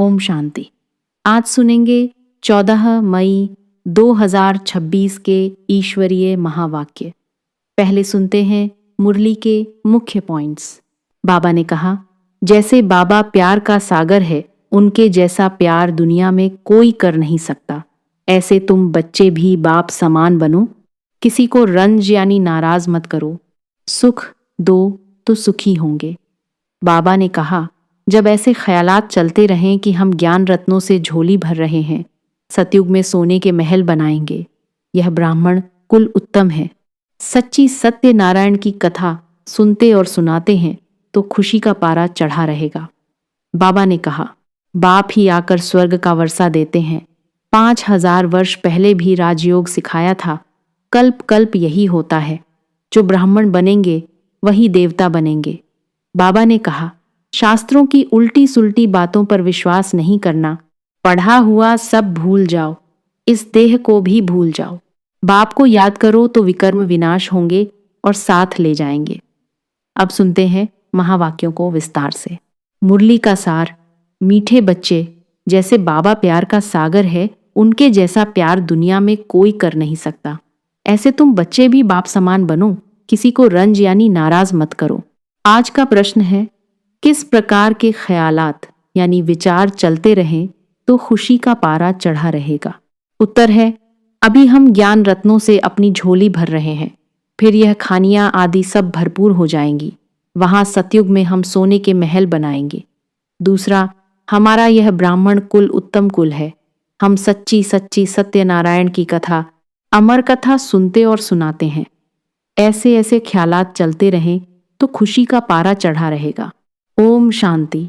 ओम शांति। आज सुनेंगे 14 मई 2026 के ईश्वरीय महावाक्य। पहले सुनते हैं मुरली के मुख्य पॉइंट्स। बाबा ने कहा, जैसे बाबा प्यार का सागर है, उनके जैसा प्यार दुनिया में कोई कर नहीं सकता। ऐसे तुम बच्चे भी बाप समान बनो। किसी को रंज यानी नाराज मत करो। सुख दो तो सुखी होंगे। बाबा ने कहा, जब ऐसे ख्यालात चलते रहें कि हम ज्ञान रत्नों से झोली भर रहे हैं, सतयुग में सोने के महल बनाएंगे, यह ब्राह्मण कुल उत्तम है, सच्ची सत्य नारायण की कथा सुनते और सुनाते हैं तो खुशी का पारा चढ़ा रहेगा। बाबा ने कहा, बाप ही आकर स्वर्ग का वर्षा देते हैं। 5000 वर्ष पहले भी राजयोग सिखाया था। कल्प कल्प यही होता है। जो ब्राह्मण बनेंगे वही देवता बनेंगे। बाबा ने कहा, शास्त्रों की उल्टी सुल्टी बातों पर विश्वास नहीं करना। पढ़ा हुआ सब भूल जाओ, इस देह को भी भूल जाओ। बाप को याद करो तो विकर्म विनाश होंगे और साथ ले जाएंगे। अब सुनते हैं महावाक्यों को विस्तार से। मुरली का सार, मीठे बच्चे, जैसे बाबा प्यार का सागर है, उनके जैसा प्यार दुनिया में कोई कर नहीं सकता। ऐसे तुम बच्चे भी बाप समान बनो। किसी को रंज यानी नाराज मत करो। आज का प्रश्न है, किस प्रकार के ख्यालात यानी विचार चलते रहें तो खुशी का पारा चढ़ा रहेगा? उत्तर है, अभी हम ज्ञान रत्नों से अपनी झोली भर रहे हैं, फिर यह खानियां आदि सब भरपूर हो जाएंगी। वहां सतयुग में हम सोने के महल बनाएंगे। दूसरा, हमारा यह ब्राह्मण कुल उत्तम कुल है। हम सच्ची सच्ची सत्यनारायण की कथा, अमर कथा सुनते और सुनाते हैं। ऐसे ऐसे ख्यालात चलते रहें तो खुशी का पारा चढ़ा रहेगा। ओम शांति।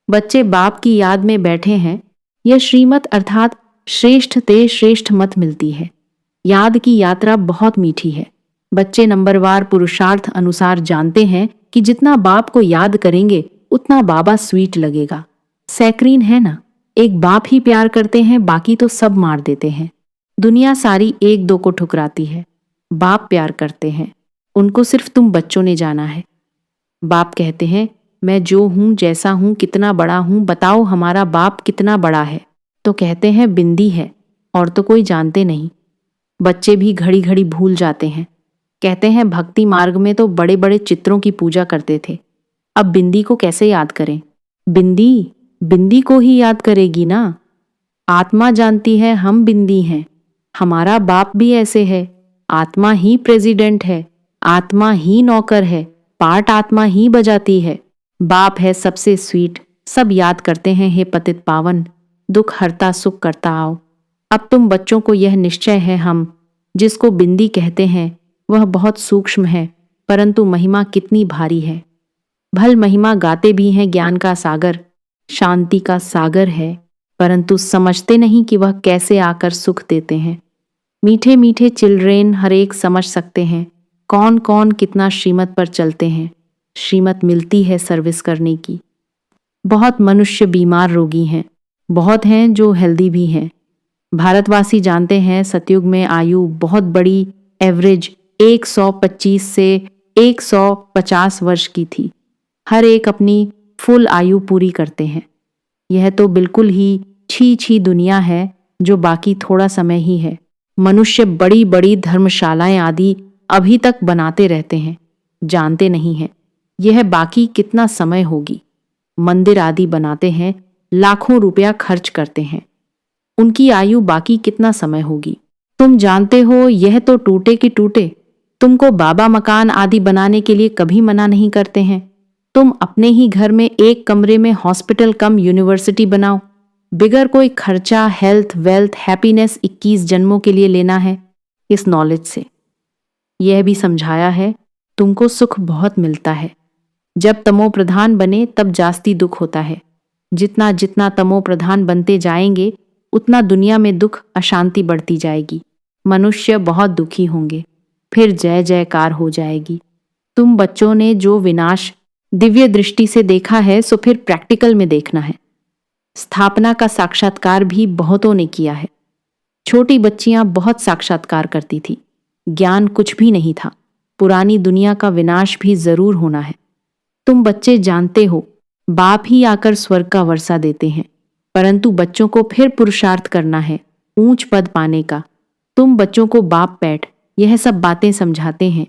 बच्चे बाप की याद में बैठे हैं। यह श्रीमत अर्थात श्रेष्ठ ते श्रेष्ठ मत मिलती है। याद की यात्रा बहुत मीठी है। बच्चे नंबरवार पुरुषार्थ अनुसार जानते हैं कि जितना बाप को याद करेंगे उतना बाबा स्वीट लगेगा। सैक्रीन है ना, एक बाप ही प्यार करते हैं, बाकी तो सब मार देते हैं। दुनिया सारी एक दो को ठुकराती है। बाप प्यार करते हैं, उनको सिर्फ तुम बच्चों ने जाना है। बाप कहते हैं, मैं जो हूं, जैसा हूं, कितना बड़ा हूं, बताओ हमारा बाप कितना बड़ा है? तो कहते हैं बिंदी है, और तो कोई जानते नहीं। बच्चे भी घड़ी घड़ी भूल जाते हैं। कहते हैं भक्ति मार्ग में तो बड़े बड़े चित्रों की पूजा करते थे, अब बिंदी को कैसे याद करें? बिंदी बिंदी को ही याद करेगी ना। आत्मा जानती है हम बिंदी हैं। हमारा बाप भी ऐसे है। आत्मा ही प्रेसिडेंट है, आत्मा ही नौकर है, पार्ट आत्मा ही बजाती है। बाप है सबसे स्वीट, सब याद करते हैं, हे पतित पावन, दुख हरता सुख करता आओ। अब तुम बच्चों को यह निश्चय है, हम जिसको बिंदी कहते हैं वह बहुत सूक्ष्म है, परंतु महिमा कितनी भारी है। भल महिमा गाते भी हैं, ज्ञान का सागर, शांति का सागर है, परंतु समझते नहीं कि वह कैसे आकर सुख देते हैं। मीठे मीठे चिल्ड्रेन हर एक समझ सकते हैं कौन कौन कितना श्रीमत पर चलते हैं। श्रीमत मिलती है सर्विस करने की। बहुत मनुष्य बीमार रोगी हैं, बहुत हैं जो हेल्दी भी हैं। भारतवासी जानते हैं सतयुग में आयु बहुत बड़ी, एवरेज 125 से 150 वर्ष की थी। हर एक अपनी फुल आयु पूरी करते हैं। यह तो बिल्कुल ही छी छी दुनिया है जो बाकी थोड़ा समय ही है। मनुष्य बड़ी बड़ी धर्मशालाएं आदि अभी तक बनाते रहते हैं, जानते नहीं हैं यह बाकी कितना समय होगी। मंदिर आदि बनाते हैं, लाखों रुपया खर्च करते हैं, उनकी आयु बाकी कितना समय होगी। तुम जानते हो यह तो टूटे कि टूटे। तुमको बाबा मकान आदि बनाने के लिए कभी मना नहीं करते हैं। तुम अपने ही घर में एक कमरे में हॉस्पिटल कम यूनिवर्सिटी बनाओ, बिगर कोई खर्चा। हेल्थ वेल्थ हैप्पीनेस 21 जन्मों के लिए लेना है। इस नॉलेज से यह भी समझाया है, तुमको सुख बहुत मिलता है। जब तमो प्रधान बने तब जास्ती दुख होता है। जितना जितना तमो प्रधान बनते जाएंगे उतना दुनिया में दुख अशांति बढ़ती जाएगी। मनुष्य बहुत दुखी होंगे, फिर जय जयकार हो जाएगी। तुम बच्चों ने जो विनाश दिव्य दृष्टि से देखा है, सो फिर प्रैक्टिकल में देखना है। स्थापना का साक्षात्कार भी बहुतों ने किया है। छोटी बच्चियां बहुत साक्षात्कार करती थी। ज्ञान कुछ भी नहीं था। पुरानी दुनिया का विनाश भी जरूर होना है। तुम बच्चे जानते हो बाप ही आकर स्वर्ग का वर्षा देते हैं। परंतु बच्चों को फिर पुरुषार्थ करना है ऊंच पद पाने का। तुम बच्चों को बाप बैठ यह सब बातें समझाते हैं।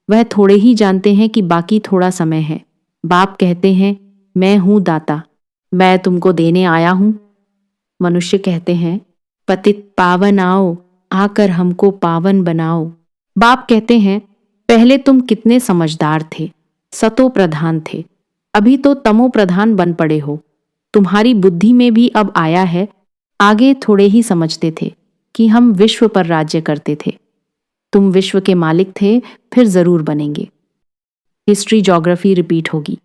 वह थोड़े ही जानते हैं कि बाकी थोड़ा समय है। बाप कहते हैं, मैं हूं दाता, मैं तुमको देने आया हूं। मनुष्य कहते हैं, पतित पावन आओ, आकर हमको पावन बनाओ। बाप कहते हैं, पहले तुम कितने समझदार थे, सतो प्रधान थे, अभी तो तमो प्रधान बन पड़े हो। तुम्हारी बुद्धि में भी अब आया है, आगे थोड़े ही समझते थे कि हम विश्व पर राज्य करते थे। तुम विश्व के मालिक थे, फिर जरूर बनेंगे। हिस्ट्री ज्योग्राफी रिपीट होगी।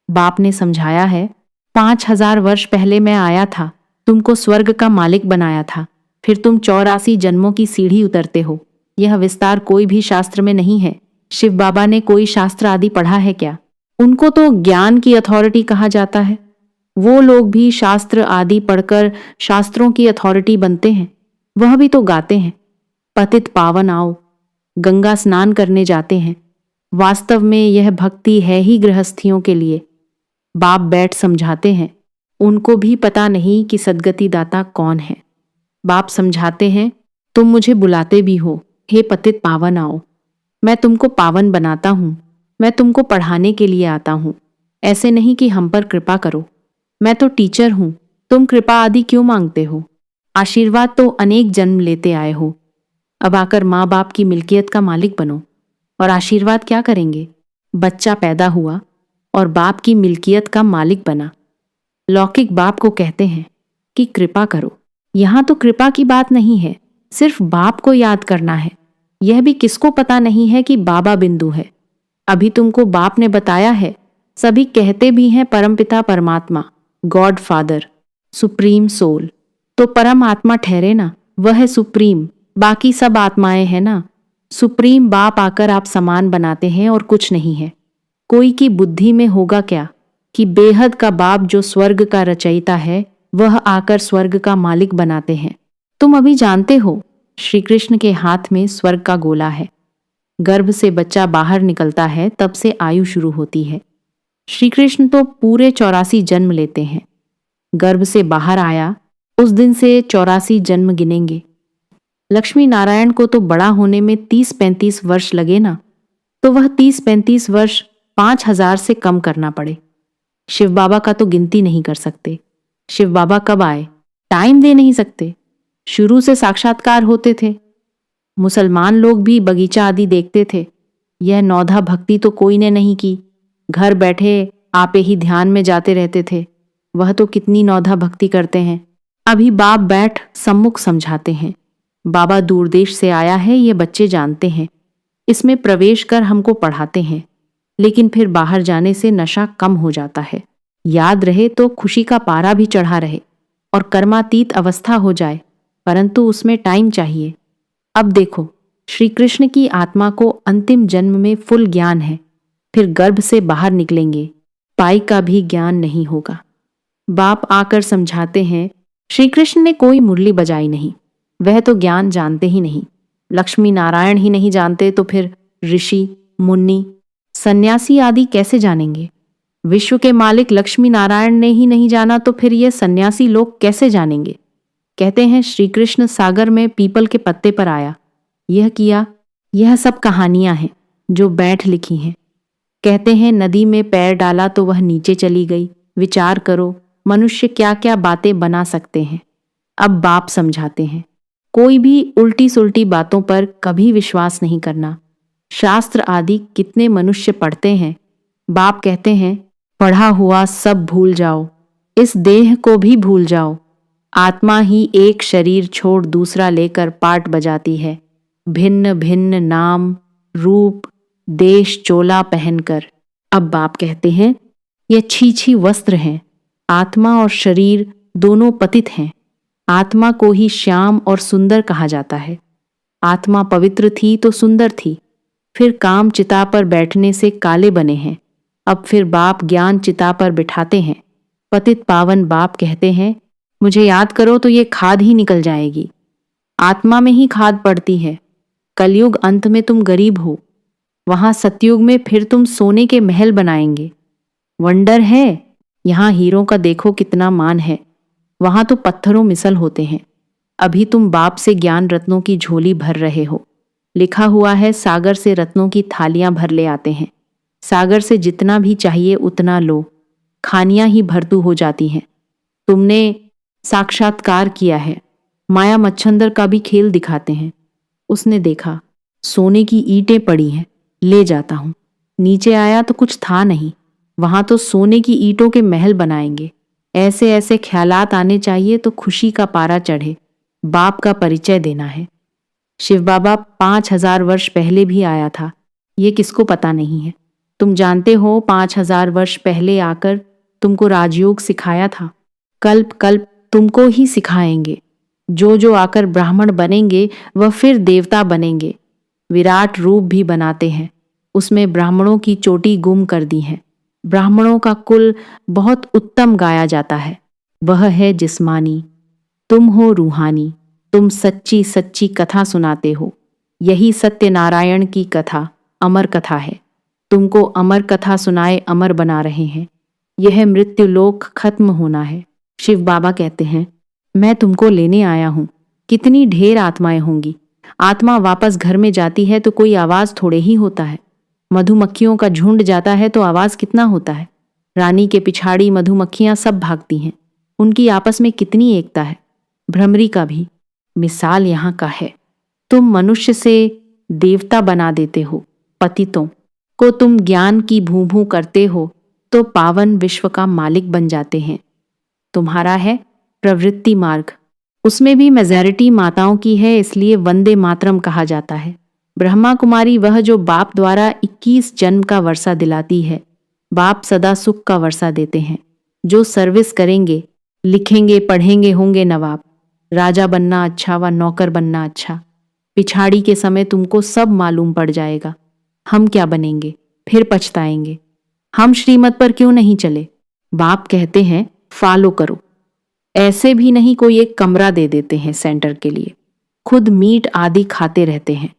बाप ने समझाया है, 5000 वर्ष पहले मैं आया था, तुमको स्वर्ग का मालिक बनाया था, फिर तुम 84 जन्मों की सीढ़ी उतरते हो। यह विस्तार कोई भी शास्त्र में नहीं है। शिव बाबा ने कोई शास्त्र आदि पढ़ा है क्या? उनको तो ज्ञान की अथॉरिटी कहा जाता है। वो लोग भी शास्त्र आदि पढ़कर शास्त्रों की अथॉरिटी बनते हैं। वह भी तो गाते हैं, पतित पावन आओ, गंगा स्नान करने जाते हैं। वास्तव में यह भक्ति है ही गृहस्थियों के लिए। बाप बैठ समझाते हैं, उनको भी पता नहीं कि सद्गति दाता कौन है। बाप समझाते हैं, तुम मुझे बुलाते भी हो, हे पतित पावन आओ, मैं तुमको पावन बनाता हूं। मैं तुमको पढ़ाने के लिए आता हूं, ऐसे नहीं कि हम पर कृपा करो। मैं तो टीचर हूं, तुम कृपा आदि क्यों मांगते हो? आशीर्वाद तो अनेक जन्म लेते आए हो, अब आकर माँ बाप की मिल्कियत का मालिक बनो। और आशीर्वाद क्या करेंगे? बच्चा पैदा हुआ और बाप की मिल्कियत का मालिक बना। लौकिक बाप को कहते हैं कि कृपा करो। यहां तो कृपा की बात नहीं है, सिर्फ बाप को याद करना है। यह भी किसको पता नहीं है कि बाबा बिंदु है। अभी तुमको बाप ने बताया है। सभी कहते भी हैं परमपिता परमात्मा, गॉड फादर, सुप्रीम सोल। तो परम आत्मा ठहरे ना, वह है सुप्रीम, बाकी सब आत्माएं हैं ना। सुप्रीम बाप आकर आप समान बनाते हैं और कुछ नहीं है। कोई की बुद्धि में होगा क्या कि बेहद का बाप जो स्वर्ग का रचयिता है, वह आकर स्वर्ग का मालिक बनाते हैं। तुम अभी जानते हो, श्री कृष्ण के हाथ में स्वर्ग का गोला है। गर्भ से बच्चा बाहर निकलता है, तब से आयु शुरू होती है। श्री कृष्ण तो पूरे 84 जन्म लेते हैं। गर्भ से बाहर आया, उस दिन से 84 जन्म गिनेंगे। लक्ष्मी नारायण को तो बड़ा होने में 30-35 वर्ष लगे ना, तो वह 30-35 वर्ष 5000 से कम करना पड़े। शिव बाबा का तो गिनती नहीं कर सकते। शिव बाबा कब आए? टाइम दे नहीं सकते। शुरू से साक्षात्कार होते थे। मुसलमान लोग भी बगीचा आदि देखते थे। यह नौधा भक्ति तो कोई ने नहीं की। घर बैठे आपे ही ध्यान में जाते रहते थे। वह तो कितनी नौधा भक्ति करते हैं। अभी बाप बैठ सम्मुख समझाते हैं। बाबा दूरदेश से आया है, ये बच्चे जानते हैं। इसमें प्रवेश कर हमको पढ़ाते हैं, लेकिन फिर बाहर जाने से नशा कम हो जाता है। याद रहे तो खुशी का पारा भी चढ़ा रहे और कर्मातीत अवस्था हो जाए, परंतु उसमें टाइम चाहिए। अब देखो, श्री कृष्ण की आत्मा को अंतिम जन्म में फुल ज्ञान है, फिर गर्भ से बाहर निकलेंगे, पाई का भी ज्ञान नहीं होगा। बाप आकर समझाते हैं, श्री कृष्ण ने कोई मुरली बजाई नहीं, वह तो ज्ञान जानते ही नहीं। लक्ष्मी नारायण ही नहीं जानते तो फिर ऋषि, मुन्नी, सन्यासी आदि कैसे जानेंगे? विश्व के मालिक लक्ष्मी नारायण ने ही नहीं जाना तो फिर ये सन्यासी लोग कैसे जानेंगे? कहते हैं श्री कृष्ण सागर में पीपल के पत्ते पर आया, यह किया। यह सब कहानियां हैं जो बैठ लिखी हैं। कहते हैं नदी में पैर डाला तो वह नीचे चली गई। विचार करो, मनुष्य क्या क्या बातें बना सकते हैं। अब बाप समझाते हैं, कोई भी उल्टी सुल्टी बातों पर कभी विश्वास नहीं करना। शास्त्र आदि कितने मनुष्य पढ़ते हैं। बाप कहते हैं, पढ़ा हुआ सब भूल जाओ, इस देह को भी भूल जाओ। आत्मा ही एक शरीर छोड़ दूसरा लेकर पाट बजाती है, भिन्न भिन्न नाम, रूप, देश चोला पहनकर। अब बाप कहते हैं, ये छी वस्त्र हैं। आत्मा और शरीर दोनों पतित हैं। आत्मा को ही श्याम और सुंदर कहा जाता है। आत्मा पवित्र थी तो सुंदर थी, फिर काम चिता पर बैठने से काले बने हैं। अब फिर बाप ज्ञान चिता पर बिठाते हैं। पतित पावन बाप कहते हैं, मुझे याद करो तो ये खाद ही निकल जाएगी। आत्मा में ही खाद पड़ती है। कलयुग अंत में तुम गरीब हो, वहां सतयुग में फिर तुम सोने के महल बनाएंगे। वंडर है, यहां हीरों का देखो कितना मान है। वहां तो पत्थरों मिसल होते हैं। अभी तुम बाप से ज्ञान रत्नों की झोली भर रहे हो। लिखा हुआ है, सागर से रत्नों की थालियां भर ले आते हैं। सागर से जितना भी चाहिए उतना लो, खानियां ही भरतू हो जाती हैं। तुमने साक्षात्कार किया है। माया मच्छंदर का भी खेल दिखाते हैं। उसने देखा, सोने की ईंटें पड़ी हैं, ले जाता हूं। नीचे आया तो कुछ था नहीं। वहां तो सोने की ईंटों के महल बनाएंगे। ऐसे ऐसे ख्यालात आने चाहिए तो खुशी का पारा चढ़े। बाप का परिचय देना है। शिव बाबा 5,000 वर्ष पहले भी आया था, ये किसको पता नहीं है। तुम जानते हो, 5,000 वर्ष पहले आकर तुमको राजयोग सिखाया था। कल्प कल्प तुमको ही सिखाएंगे। जो आकर ब्राह्मण बनेंगे वह फिर देवता बनेंगे। विराट रूप भी बनाते हैं, उसमें ब्राह्मणों की चोटी गुम कर दी है। ब्राह्मणों का कुल बहुत उत्तम गाया जाता है, वह है जिस्मानी। तुम हो रूहानी। तुम सच्ची सच्ची कथा सुनाते हो। यही सत्यनारायण की कथा अमर कथा है। तुमको अमर कथा सुनाए अमर बना रहे हैं। यह मृत्यु लोक खत्म होना है। शिव बाबा कहते हैं, मैं तुमको लेने आया हूं। कितनी ढेर आत्माएं होंगी। आत्मा वापस घर में जाती है तो कोई आवाज थोड़े ही होता है। मधुमक्खियों का झुंड जाता है तो आवाज कितना होता है। रानी के पिछाड़ी मधुमक्खियां सब भागती हैं। उनकी आपस में कितनी एकता है। भ्रमरी का भी। मिसाल यहाँ का है। तुम मनुष्य से देवता बना देते हो। पतितों को तुम ज्ञान की भूं भूं करते हो तो पावन विश्व का मालिक बन जाते हैं। तुम्हारा है प्रवृत्ति मार्ग, उसमें भी मेजॉरिटी माताओं की है, इसलिए वंदे मातरम कहा जाता है। ब्रह्मा कुमारी वह जो बाप द्वारा 21 जन्म का वर्षा दिलाती है। बाप सदा सुख का वर्षा देते हैं। जो सर्विस करेंगे, लिखेंगे, पढ़ेंगे, होंगे नवाब। राजा बनना अच्छा व नौकर बनना अच्छा। पिछाड़ी के समय तुमको सब मालूम पड़ जाएगा। हम क्या बनेंगे, फिर पछताएंगे। हम श्रीमत पर क्यों नहीं चले। बाप कहते हैं फॉलो करो। ऐसे भी नहीं कोई एक कमरा दे देते हैं सेंटर के लिए। खुद मीट आदि खाते रहते हैं।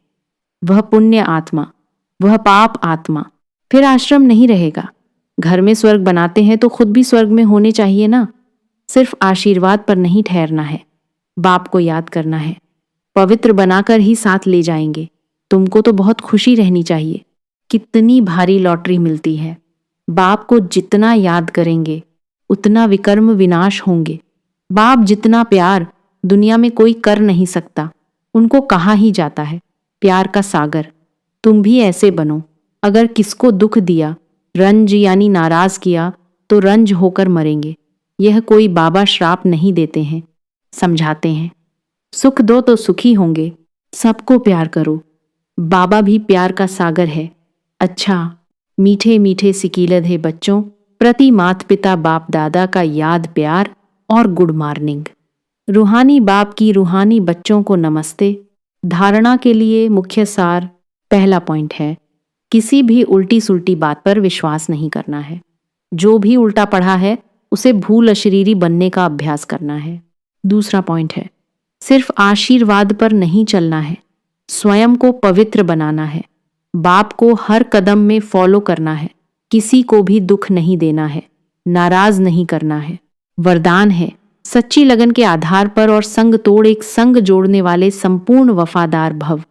वह पुण्य आत्मा, वह पाप आत्मा। फिर आश्रम नहीं रहेगा। घर में स्वर्ग बनाते हैं तो खुद भी स्वर्ग में होने चाहिए ना। सिर्फ आशीर्वाद पर नहीं ठहरना है, बाप को याद करना है। पवित्र बनाकर ही साथ ले जाएंगे। तुमको तो बहुत खुशी रहनी चाहिए। कितनी भारी लॉटरी मिलती है। बाप को जितना याद करेंगे उतना विकर्म विनाश होंगे। बाप जितना प्यार दुनिया में कोई कर नहीं सकता, उनको कहा ही जाता है प्यार का सागर। तुम भी ऐसे बनो। अगर किसको दुख दिया, रंज यानी नाराज किया, तो रंज होकर मरेंगे। यह कोई बाबा श्राप नहीं देते हैं, समझाते हैं। सुख दो तो सुखी होंगे। सबको प्यार करो। बाबा भी प्यार का सागर है। अच्छा, मीठे मीठे सिकीलद है बच्चों, प्रति मात पिता बाप दादा का याद प्यार और गुड मॉर्निंग। रूहानी बाप की रूहानी बच्चों को नमस्ते। धारणा के लिए मुख्य सार पहला पॉइंट है, किसी भी उल्टी सुल्टी बात पर विश्वास नहीं करना है। जो भी उल्टा पढ़ा है उसे भूल अशरीरी बनने का अभ्यास करना है। दूसरा पॉइंट है, सिर्फ आशीर्वाद पर नहीं चलना है, स्वयं को पवित्र बनाना है। बाप को हर कदम में फॉलो करना है। किसी को भी दुख नहीं देना है, नाराज नहीं करना है। वरदान है, सच्ची लगन के आधार पर और संग तोड़ एक संग जोड़ने वाले संपूर्ण वफादार भव।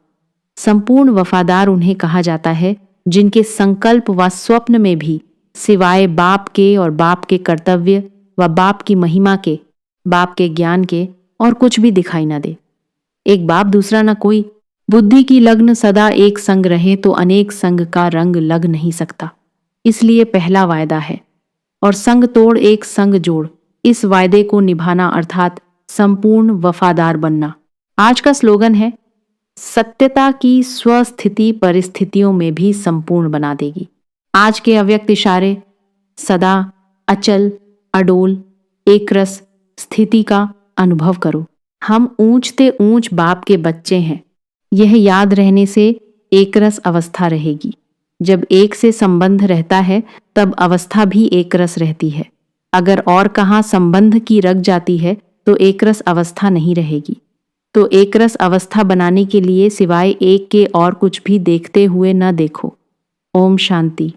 संपूर्ण वफादार उन्हें कहा जाता है जिनके संकल्प व स्वप्न में भी सिवाय बाप के और बाप के कर्तव्य व बाप की महिमा के, बाप के ज्ञान के और कुछ भी दिखाई न दे। एक बाप दूसरा न कोई। बुद्धि की लग्न सदा एक संग रहे तो अनेक संग का रंग लग नहीं सकता। इसलिए पहला वायदा है, और संग तोड़ एक संग जोड़। इस वायदे को निभाना अर्थात संपूर्ण वफादार बनना। आज का स्लोगन है, सत्यता की स्वस्थिति परिस्थितियों में भी संपूर्ण बना देगी। आज के अव्यक्त इशारे, सदा अचल अडोल एकरस स्थिति का अनुभव करो। हम ऊंचते ऊंच बाप के बच्चे हैं। यह याद रहने से एकरस अवस्था रहेगी। जब एक से संबंध रहता है तब अवस्था भी एकरस रहती है। अगर और कहाँ संबंध की रग जाती है तो एकरस अवस्था नहीं रहेगी। तो एकरस अवस्था बनाने के लिए सिवाय एक के और कुछ भी देखते हुए न देखो। ओम शांति।